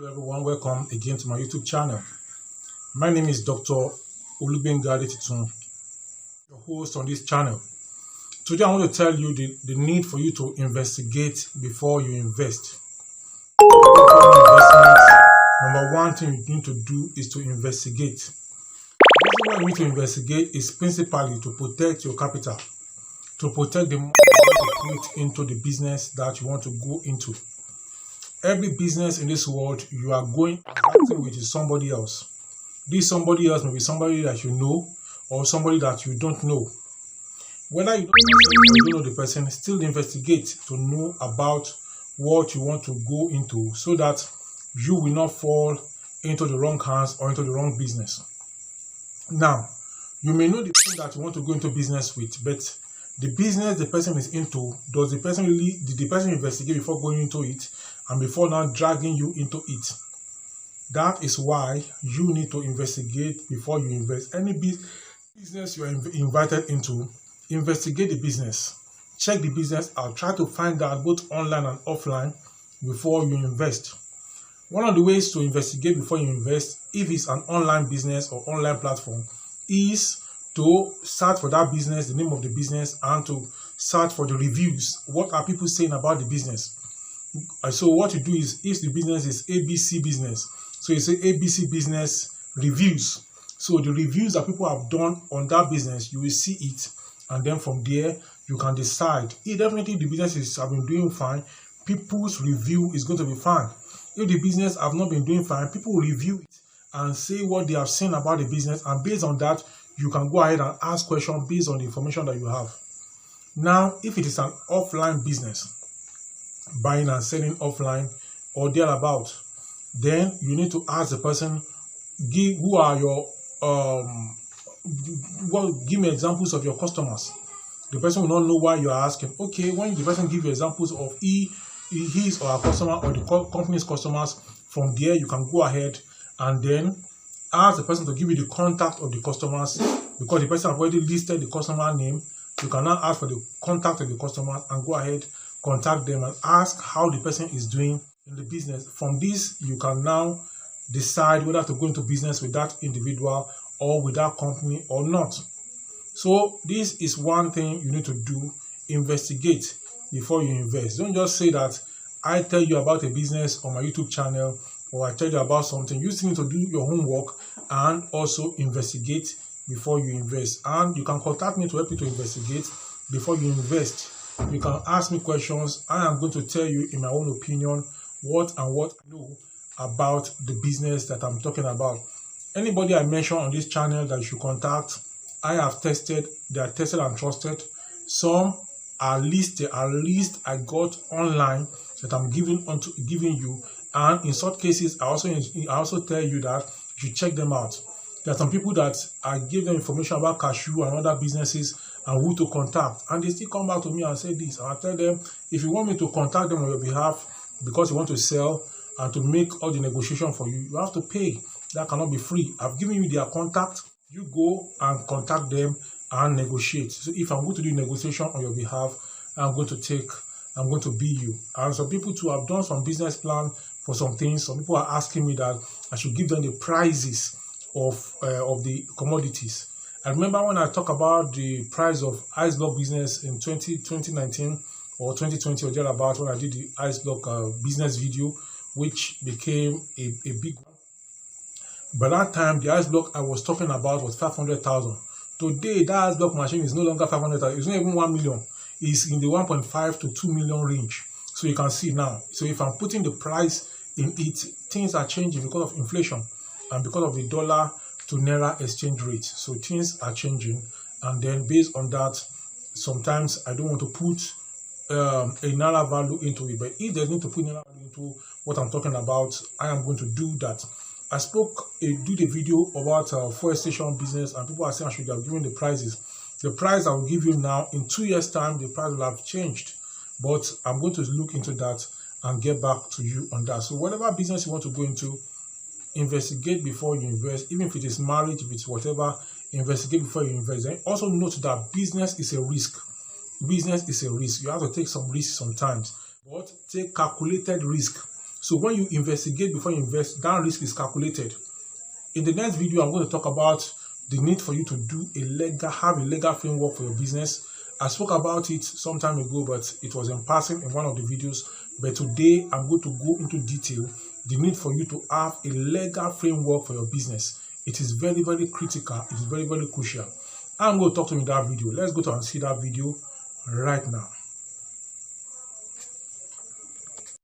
Hello everyone, welcome again to my YouTube channel. My name is Dr. Olugbengade Titun, your host on this channel. Today I want to tell you the need for you to investigate before you invest. Number one thing you need to do is to investigate. The reason why you need to investigate is principally to protect your capital, to protect the money you want to put into the business that you want to go into. Every business in this world, you are going with somebody else. This somebody else may be somebody that you know or somebody that you don't know. Whether you don't know the person, still investigate to know about what you want to go into so that you will not fall into the wrong hands or into the wrong business. Now, you may know the person that you want to go into business with, but the business the person is into, did the person investigate before going into it and before now dragging you into it? That is why you need to investigate before you invest. Any business you are invited into, investigate the business. Check the business out. Try to find out both online and offline before you invest. One of the ways to investigate before you invest, if it's an online business or online platform, is to search for that business, the name of the business, and to search for the reviews. What are people saying about the business? So what you do is, if the business is ABC business, so you say ABC business reviews. So the reviews that people have done on that business, you will see it, and then from there you can decide. If definitely the business have been doing fine, people's review is going to be fine. If the business have not been doing fine, people will review it and say what they have seen about the business, and based on that, you can go ahead and ask questions based on the information that you have. Now, if it is an offline business, buying and selling offline or thereabout, then you need to ask the person, give me examples of your customers. The person will not know why you are asking. Okay, when the person give you examples of his or her customer or the company's customers, from there you can go ahead and then ask the person to give you the contact of the customers, because the person have already listed the customer name. You can now ask for the contact of the customer and go ahead, contact them and ask how the person is doing in the business. From this, you can now decide whether to go into business with that individual or with that company or not. So this is one thing you need to do. Investigate before you invest. Don't just say that I tell you about a business on my YouTube channel or I tell you about something. You still need to do your homework and also investigate before you invest. And you can contact me to help you to investigate before you invest. You can ask me questions. I am going to tell you in my own opinion what I know about the business that I'm talking about. Anybody I mention on this channel that you should contact, I have tested. They are tested and trusted. Some are listed. At least I got online that I'm giving you. And in such cases, I also tell you that you should check them out. There are some people that I give them information about cashew and other businesses and who to contact, and they still come back to me and say this. And I tell them, if you want me to contact them on your behalf because you want to sell and to make all the negotiation for you, you have to pay. That cannot be free. I've given you their contact. You go and contact them and negotiate. So if I'm going to do negotiation on your behalf, I'm going to be you. And some people too have done some business plan for some things. Some people are asking me that I should give them the prices of the commodities. I remember when I talked about the price of ice block business in 2019 or 2020 or thereabouts, when I did the ice block business video, which became a big one. By that time, the ice block I was talking about was 500,000. Today, that ice block machine is no longer 500,000. It's not even 1 million. It's in the 1.5 to 2 million range. So you can see now. So if I'm putting the price in it, things are changing because of inflation and because of the dollar to naira exchange rate. So things are changing, and then based on that, sometimes I don't want to put a naira value into it. But if there's need to put naira value into what I'm talking about, I am going to do that. I do the video about fuel station business, and people are saying I should have given the prices. The price I will give you now, in 2 years' time, the price will have changed. But I'm going to look into that and get back to you on that. So whatever business you want to go into, investigate before you invest. Even if it is marriage, if it's whatever, investigate before you invest. And also note that business is a risk. Business is a risk. You have to take some risks sometimes, but take calculated risk So when you investigate before you invest, that risk is calculated. In the next video, I'm going to talk about the need for you to have a legal framework for your business. I spoke about it some time ago, but it was in passing in one of the videos. But today, I'm going to go into detail the need for you to have a legal framework for your business. It is very, very critical. It is very, very crucial. I'm going to talk to you in that video. Let's go to and see that video right now.